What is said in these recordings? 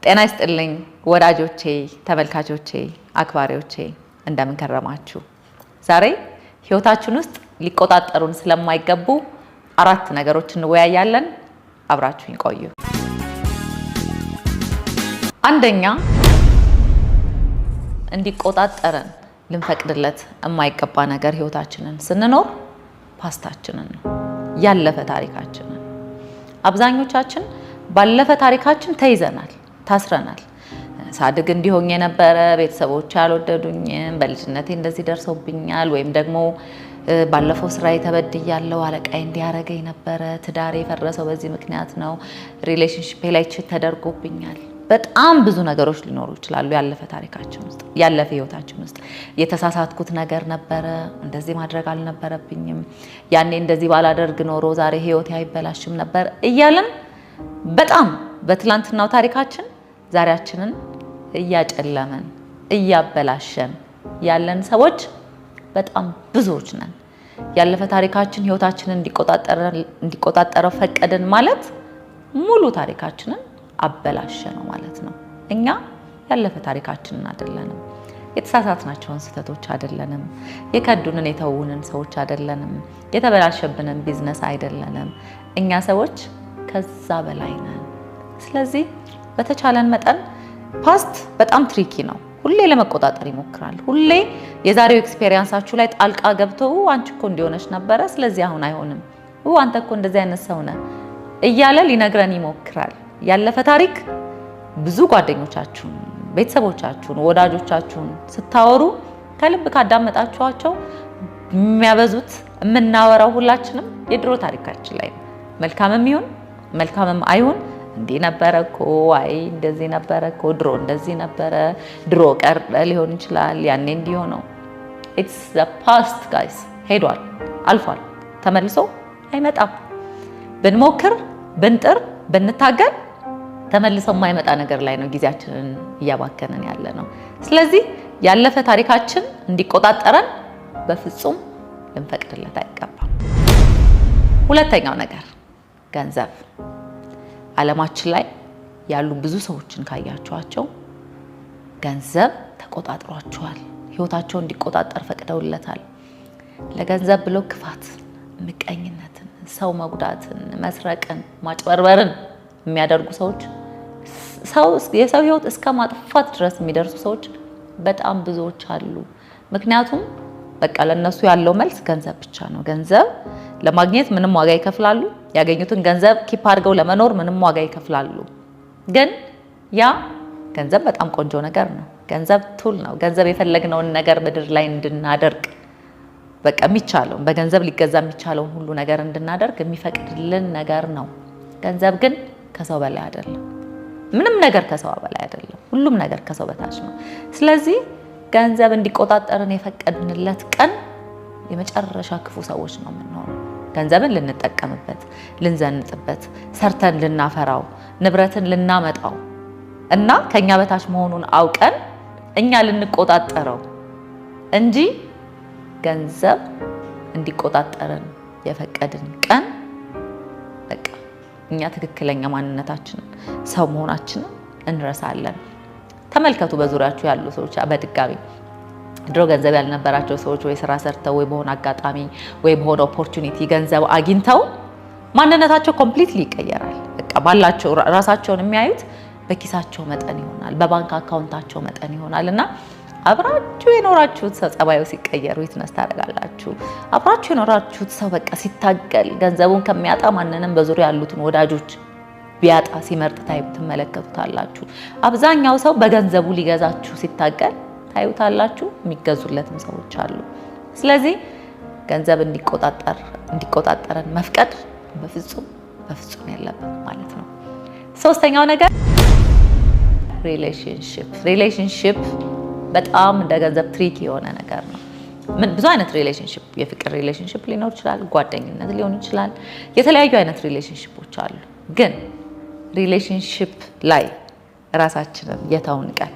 ጤና ይስጥልኝ ወዳጆቼ ተመልካቾቼ አክባሪዎቼ እንደምን ከረማችሁ ዛሬ ህይወታችን ውስጥ ሊቆጣጠሩን ስለማይገቡ አራት ነገሮች እንወያያለን አብራችሁኝ ቆዩ አንደኛ እንዲቆጣጠረን ልንፈቅድለት የማይገባ ነገር ህይወታችንን ስንኖር ፓስታችንን ነው ያለፈ ታሪካችንን አብዛኞቻችን ባለፈ ታሪካችን ተይዘናል ታስረናል ሳድግ እንዲሆን የነበረ ቤተሰቦች ያልወደዱኝም በልጅነቴ እንደዚህ ደርሶብኛል ወይም ደግሞ ባለፈው ስራዬ ተበድያለሁ አለቃዬ እንዲያረገኝ ነበር ትዳሬ የፈረሰው በዚህ ምክንያት ነው ሪሌሽንሺፕ ላይ ተደርጎብኛል በጣም ብዙ ነገሮች ሊኖሩ ይችላሉ ያለፈ ታሪካችን ውስጥ ያለፈ ህይወታችን ውስጥ የተሳሳትኩት ነገር ነበር እንደዚህ ማድረግ አልነበረብኝም ያኔ እንደዚህ ባላደርግ ኖሮ ዛሬ ህይወቴ አይበላሽም ነበር እያልን በጣም በትላንትናው ታሪካችን ዛሬያችንን እያጨለመን እያበላሸን ያለን ሰዎች በጣም ብዙዎች ነን ያለፈ ታሪካችን ህይወታችንን እንዲቆጣጠረው ፈቀድን ማለት ሙሉ ታሪካችንን አበላሸ ነው ማለት ነው እኛ ያለፈ ታሪካችንን አይደለንም የተሳሳትናቸውን ስህተቶች አይደለንም የከዱንን የተውንን ሰዎች አይደለንም የተበላሸብንን ቢዝነስ አይደለንም እኛ ሰዎች ከዛ በላይ ነን ስለዚህ በተቻለን መጠን ፓስት በጣም ትሪኪ ነው ሁሌ ለመቆጣጠር ይሞክራል ሁሌ የዛሬው ኤክስፒሪየንሳችሁ ላይ ጣልቃ ገብቶ አንቺ እኮ እንዲሆነሽ ነበር ስለዚህ አሁን አይሆንም አንተ እኮ እንደዚህ አይነት ሰው ነህ እያለ ሊነግረን ይሞክራል ያለፈ ታሪክ ብዙ ጓደኞቻችሁን ቤተሰቦቻችሁን ወዳጆቻችሁን ስታወሩ ከልብ ካዳመጣችኋቸው የሚያበዙት የምናወራው ሁላችንም የድሮ ታሪካችን ላይ መልካምም ይሁን መልካምም አይሁን እንዴ ነበረኮ አይ እንደዚህ ነበረኮ ድሮ እንደዚህ ነበረ ድሮ ቀር ሊሆን ይችላል ያኔ እንዲሆነው it's the past guys ሄዷል አልፏል ተመልሶ አይመጣም ብንሞክር ብንጥር ብንታገል ተመልሶ የማይመጣ ነገር ላይ ነው ጊዜያችንን እያባከነን ያለ ነው ስለዚህ ያለፈ ታሪካችን እንዲቆጣጠረን በፍጹም ልንፈቅድለት አይገባም ሁለተኛው ነገር ገንዘብ ዓለማችን ላይ ያሉ ብዙ ሰዎችን ካያችኋቸው ገንዘብ ተቆጣጥሯቸዋል ህይወታቸው እንዲቆጣጠር ፈቅደውለታል ለገንዘብ ብሎ ክፋት ምቀኝነትን ሰው መጉዳትን መስረቅን ማጭበርበርን የሚያደርጉ ሰዎች የሰው ህይወት እስከ ማጥፋት ድረስ የሚደርሱ ሰዎች በጣም ብዙዎች አሉ ምክንያቱም በቃ ለነሱ ያለው መልስ ገንዘብ ብቻ ነው ገንዘብ ለማግኘት ምንም ዋጋ ይከፍላሉ ያገኙትን ገንዘብ ኪፕ አድርገው ለመኖር ምንም ዋጋ ይከፍላሉ ግን ያ ገንዘብ በጣም ቆንጆ ነገር ነው ገንዘብ ቱል ነው ገንዘብ የፈለግነውን ነገር ምድር ላይ እንድናደርግ በቃ የሚቻለው በገንዘብ ሊገዛ የሚቻለው ሁሉ ነገር እንድናደርግ የሚፈቅድልን ነገር ነው ገንዘብ ግን ከሰው በላይ አይደለም ምንም ነገር ከሰው በላይ አይደለም ሁሉም ነገር ከሰው በታች ነው ስለዚህ ገንዘብ እንዲቆጣጠርን የፈቀድንለት ቀን የመጨረሻ ክፉ ሰዎች ነው የምንሆነው ገንዘብን ልንጠቀምበት ልንዘንጥበት ሰርተን ልናፈራው ንብረትን ልናመጣው እና ከኛ በታች መሆኑን አውቀን እኛ ልንቆጣጠረው እንጂ ገንዘብ እንዲቆጣጠርን የፈቀድን ቀን በቃ እኛ ትክክለኛ ማንነታችንን ሰው መሆናችንን እንረሳለን ተመልከቱ በዙሪያችሁ ያሉ ሰዎች በድጋሚ ድሮ ገንዘብ ያልነበራቸው ሰዎች ወይ ስራ ሰርተው ወይ በሆነ አጋጣሚ ወይ በሆነ ኦፖርቹኒቲ ገንዘብ አግኝተው ማንነታቸው ኮምፕሊትሊ ይቀየራል በቃ ባላቸው ራሳቸውን የሚያዩት በኪሳቸው መጠን ይሆናል በባንክ አካውንታቸው መጠን ይሆናልና አብራችሁ የኖራችሁት ሰው ጸባዩ ሲቀየር ዊትነስ ታደርጋላችሁ አብራችሁ የኖራችሁት ሰው በቃ ሲታገል ገንዘቡን ከሚያጣ ማንንም በዙሪያ ያሉትን ወዳጆች ቢያጣ ሲመርጥ ትመለከቱታላችሁ አብዛኛው ሰው በገንዘቡ ሊገዛችሁ ሲታገል ታዩታላችሁ የሚገዙለትም ሰዎች አሉ ስለዚህ ገንዘብ እንዲቆጣጠረን መፍቀድ በፍጹም ያለበት ማለት ነው ሶስተኛው ነገር ሪሌሽንሺፕ በጣም እንደ ገንዘብ ትሪክ የሆነ ነገር ነው ብዙ አይነት ሪሌሽንሺፕ የፍቅር ሪሌሽንሺፕ ሊኖር ይችላል ጓደኝነት ሊሆን ይችላል የተለያዩ አይነት ሪሌሽንሺፖች አሉ ግን ሪሌሽንሺፕ ላይ ራሳችንን የተውን ቀን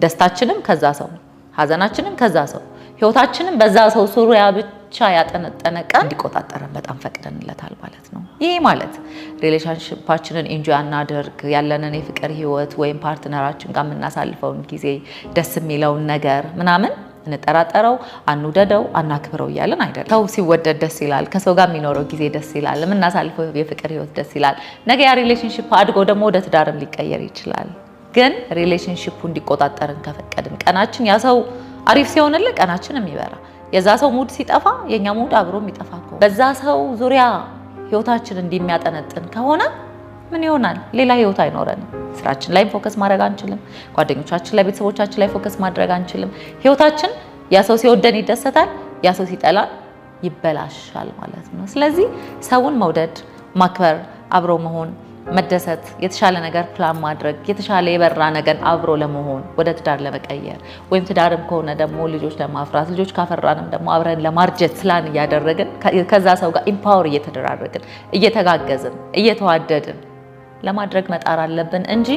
ደስታችንም ከዛ ሰው ሀዘናችንም ከዛ ሰው ህይወታችንም በዛ ሰው ዙሪያ ብቻ ብቻ ያጠነጠነ ቀን እንዲቆጣጠረን በጣም ፈቅደንለታል ማለት ነው። ይሄ ማለት ሪሌሽንሺፓችንን ኢንጆይ አናድርግ፣ ያለንን የፍቅር ህይወት ወይም ፓርትነራችን ጋር የምናሳልፈውን ጊዜ ደስ የሚለውን ነገር ምናምን እንጠራጠረው፣ አንውደደው፣ አናክብረው እያለን አይደለም። ሰው ሲወደድ ደስ ይላል፣ ከሰው ጋር የሚኖረው ጊዜ ደስ ይላል፣ የምናሳልፈው የፍቅር ህይወት ደስ ይላል። ነገ ያ ሪሌሽንሺፕ አድጎ ደግሞ ወደ ትዳርም ሊቀየር ይችላል። ግን ሪሌሽንሺፑ እንዲቆጣጠርን ከፈቀድን ቀናችን ያ ሰው አሪፍ ሲሆንልን ቀናችን የሚበራ የዛ ሰው ሙድ ሲጠፋ የኛ ሙድ አብሮ የሚጠፋ ከሆነ በዛ ሰው ዙሪያ ህይወታችን እንደሚያጠነጥን ከሆነ ምን ይሆናል? ሌላ ህይወት አይኖረንም። ስራችን ላይ ፎከስ ማድረግ አንችልም። ጓደኞቻችን ላይ፣ ቤተሰቦቻችን ላይ ፎከስ ማድረግ አንችልም። ህይወታችን ያ ሰው ሲወደን ይደሰታል፣ ያ ሰው ሲጠላን ይበላሻል ማለት ነው። ስለዚህ ሰውን መውደድ፣ ማክበር፣ አብሮ መሆን፣ መደሰት፣ የተሻለ ነገር ፕላን ማድረግ፣ የተሻለ የበራ ነገር አብሮ ለመሆን ወደ ትዳር ለመቀየር ወይም ትዳርም ከሆነ ደግሞ ልጆች ለማፍራት፣ ልጆች ካፈራንም ደግሞ አብረን ለማርጀት ፕላን እያደረግን ከዛ ሰው ጋር ኢምፓወር እየተደራረግን እየተጋገዝን እየተዋደድን ለማድረግ መጣር አለብን እንጂ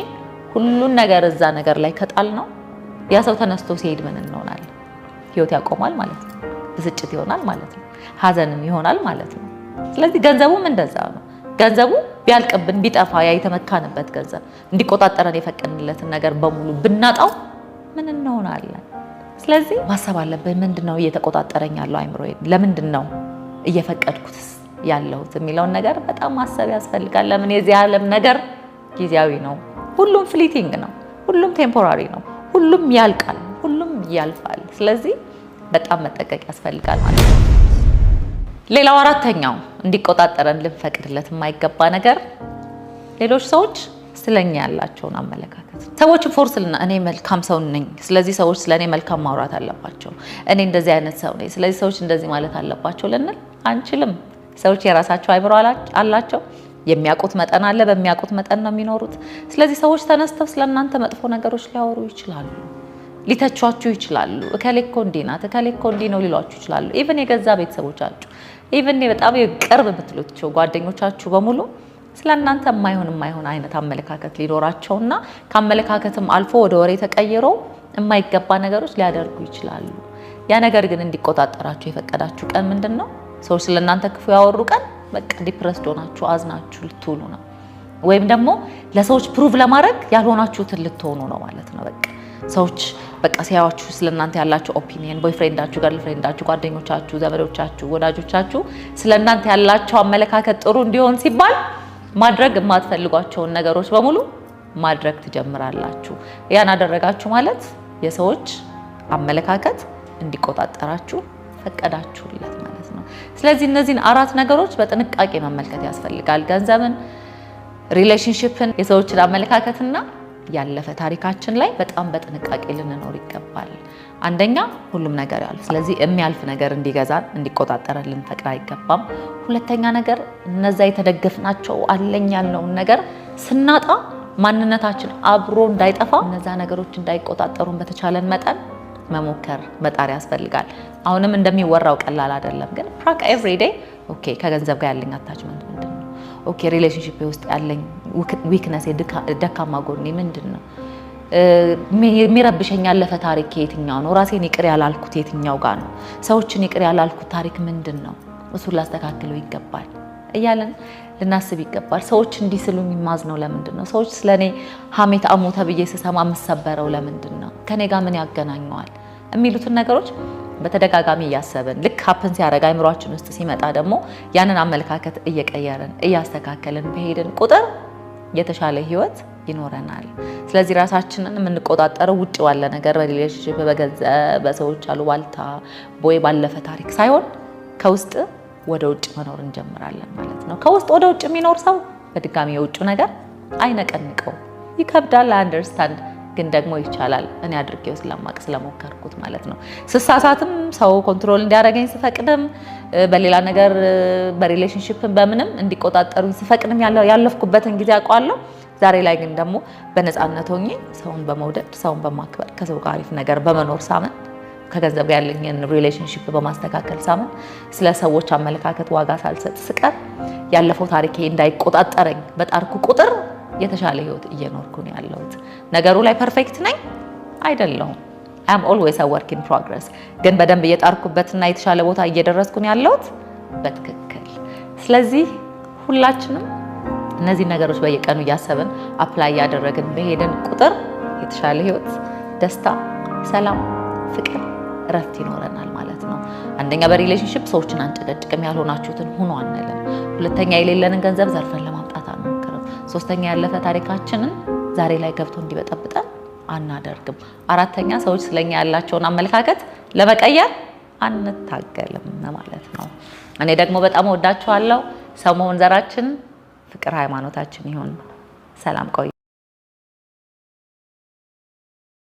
ሁሉን ነገር እዛ ነገር ላይ ከጣል ነው ያ ሰው ተነስቶ ሲሄድ ምን እንሆናለን? ህይወት ያቆማል ማለት ነው። ብስጭት ይሆናል ማለት ነው። ሀዘንም ይሆናል ማለት ነው። ስለዚህ ገንዘቡም እንደዛ ነው። ገንዘቡ ቢያልቅብን ቢጠፋ ያ የተመካንበት ገንዘብ እንዲቆጣጠረን የፈቀድንለትን ነገር በሙሉ ብናጣው ምን እንሆናለን? ስለዚህ ማሰብ አለብን። ምንድነው እየተቆጣጠረኝ ያለው አይምሮዬን? ለምንድነው እየፈቀድኩት ያለሁት የሚለውን ነገር በጣም ማሰብ ያስፈልጋል። ለምን የዚህ ዓለም ነገር ጊዜያዊ ነው። ሁሉም ፍሊቲንግ ነው። ሁሉም ቴምፖራሪ ነው። ሁሉም ያልቃል። ሁሉም ያልፋል። ስለዚህ በጣም መጠንቀቅ ያስፈልጋል ማለት ነው። ሌላው አራተኛው እንዲቆጣጠረን ልንፈቅድለት የማይገባ ነገር ሌሎች ሰዎች ስለኛ ያላቸውን አመለካከት። ሰዎች ፎርስልና እኔ መልካም ሰው ነኝ፣ ስለዚህ ሰዎች ስለኔ መልካም ማውራት አለባቸው፣ እኔ እንደዚህ አይነት ሰው ነኝ፣ ስለዚህ ሰዎች እንደዚህ ማለት አለባቸው ልንል አንችልም። ሰዎች የራሳቸው አይምሮ አላቸው። የሚያውቁት መጠን አለ። በሚያውቁት መጠን ነው የሚኖሩት። ስለዚህ ሰዎች ተነስተው ስለእናንተ መጥፎ ነገሮች ሊያወሩ ይችላሉ፣ ሊተቿችሁ ይችላሉ። እከሌ እኮ እንዲህ ናት፣ እከሌ እኮ እንዲህ ነው ሊሏችሁ ይችላሉ። ኢቭን የገዛ ቤተሰቦቻችሁ፣ ኢቭን በጣም የቅርብ የምትሉት ጓደኞቻችሁ በሙሉ ስለእናንተ የማይሆን አይነት አመለካከት ሊኖራቸውና ከአመለካከትም አልፎ ወደ ወሬ ተቀይሮ የማይገባ ነገሮች ሊያደርጉ ይችላሉ። ያ ነገር ግን እንዲቆጣጠራችሁ የፈቀዳችሁ ቀን ምንድን ነው? ሰዎች ስለእናንተ ክፉ ያወሩ ቀን በቃ ዲፕረስድ ሆናችሁ አዝናችሁ ልትውሉ ነው። ወይም ደግሞ ለሰዎች ፕሩቭ ለማድረግ ያልሆናችሁትን ልትሆኑ ነው ማለት ነው። በቃ ሰዎች በቃ ሲያዩአችሁ ስለእናንተ ያላችሁ ኦፒኒየን፣ ቦይፍሬንዳችሁ፣ ገርልፍሬንዳችሁ፣ ጓደኞቻችሁ፣ ዘመዶቻችሁ፣ ወዳጆቻችሁ ስለእናንተ ያላቸው አመለካከት ጥሩ እንዲሆን ሲባል ማድረግ የማትፈልጓቸውን ነገሮች በሙሉ ማድረግ ትጀምራላችሁ። ያን አደረጋችሁ ማለት የሰዎች አመለካከት እንዲቆጣጠራችሁ ፈቀዳችሁለት ማለት ነው። ስለዚህ እነዚህን አራት ነገሮች በጥንቃቄ መመልከት ያስፈልጋል። ገንዘብን፣ ሪሌሽንሺፕን፣ የሰዎችን አመለካከትና ያለፈ ታሪካችን ላይ በጣም በጥንቃቄ ልንኖር ይገባል። አንደኛ ሁሉም ነገር ያልፍ። ስለዚህ የሚያልፍ ነገር እንዲገዛን እንዲቆጣጠረን ልንፈቅድ አይገባም። ሁለተኛ ነገር እነዛ የተደገፍናቸው አለኝ ያልነውን ነገር ስናጣ ማንነታችን አብሮ እንዳይጠፋ እነዛ ነገሮች እንዳይቆጣጠሩን በተቻለን መጠን መሞከር መጣር ያስፈልጋል። አሁንም እንደሚወራው ቀላል አይደለም፣ ግን ፕራክ ኤቭሪዴይ ኦኬ፣ ከገንዘብ ጋር ያለኝ አታችመንት ምንድነው? ኦኬ፣ ሪሌሽንሺፕ ውስጥ ያለኝ ዊክነስ ደካማ ጎኔ ምንድነው? የሚረብሸኝ ያለፈ ታሪክ የትኛው ነው? ራሴን ይቅር ያላልኩት የትኛው ጋር ነው? ሰዎችን ይቅር ያላልኩት ታሪክ ምንድነው? እሱን ላስተካክለው ይገባል እያለን ልናስብ ይገባል። ሰዎች እንዲህ ስሉኝ የማዝነው ለምንድን ነው? ሰዎች ስለኔ ሀሜት አሙ ተብዬ ስሰማ የምሰበረው ለምንድን ነው? ከኔ ጋር ምን ያገናኘዋል? የሚሉትን ነገሮች በተደጋጋሚ እያሰብን ልክ ሀፕን ሲያደርግ አይምሯችን ውስጥ ሲመጣ ደግሞ ያንን አመለካከት እየቀየርን እያስተካከልን በሄድን ቁጥር የተሻለ ህይወት ይኖረናል። ስለዚህ ራሳችንን የምንቆጣጠረው ውጭ ባለ ነገር፣ በሪሌሽንሺፕ፣ በገንዘብ፣ በሰዎች አሉባልታ ወይ ባለፈ ታሪክ ሳይሆን ከውስጥ ወደ ውጭ መኖር እንጀምራለን ማለት ነው። ከውስጥ ወደ ውጭ የሚኖር ሰው በድጋሚ የውጭ ነገር አይነቀንቀው። ይከብዳል፣ አንደርስታንድ ግን ደግሞ ይቻላል። እኔ አድርጌው ስለማቅ ስለሞከርኩት ማለት ነው። ስሳሳትም ሰው ኮንትሮል እንዲያደርገኝ ስፈቅድም፣ በሌላ ነገር በሪሌሽንሺፕም በምንም እንዲቆጣጠሩኝ ስፈቅድም ያለፍኩበትን ጊዜ አውቀዋለሁ። ዛሬ ላይ ግን ደግሞ በነፃነት ሆኜ ሰውን በመውደድ ሰውን በማክበር ከሰው ጋር አሪፍ ነገር በመኖር ሳምን ከገንዘብ ያለኝን ሪሌሽንሺፕ በማስተካከል ሳምን ስለ ሰዎች አመለካከት ዋጋ ሳልሰጥ ስቀር ያለፈው ታሪኬ እንዳይቆጣጠረኝ በጣርኩ ቁጥር የተሻለ ህይወት እየኖርኩ ነው ያለሁት። ነገሩ ላይ ፐርፌክት ነኝ አይደለሁም። I am always a work in progress ግን በደንብ እየጣርኩበትና የተሻለ ቦታ እየደረስኩ ነው ያለሁት በትክክል። ስለዚህ ሁላችንም እነዚህ ነገሮች በየቀኑ እያሰብን አፕላይ ያደረግን በሄድን ቁጥር የተሻለ ህይወት፣ ደስታ፣ ሰላም፣ ፍቅር፣ እረፍት ይኖረናል ማለት ነው። አንደኛ በሪሌሽንሺፕ ሰዎችን አንጨቀጭቅም፣ ያልሆናችሁትን ሁኑ አንልም። ሁለተኛ የሌለንን ገንዘብ ዘርፈን ለማምጣት አንሞክርም። ሶስተኛ ያለፈ ታሪካችንን ዛሬ ላይ ገብቶ እንዲበጠብጠን አናደርግም። አራተኛ ሰዎች ስለኛ ያላቸውን አመለካከት ለመቀየር አንታገልም ማለት ነው። እኔ ደግሞ በጣም ወዳችኋለሁ። ሰው መሆን ዘራችን፣ ፍቅር ሃይማኖታችን ይሁን። ሰላም ቆዩ።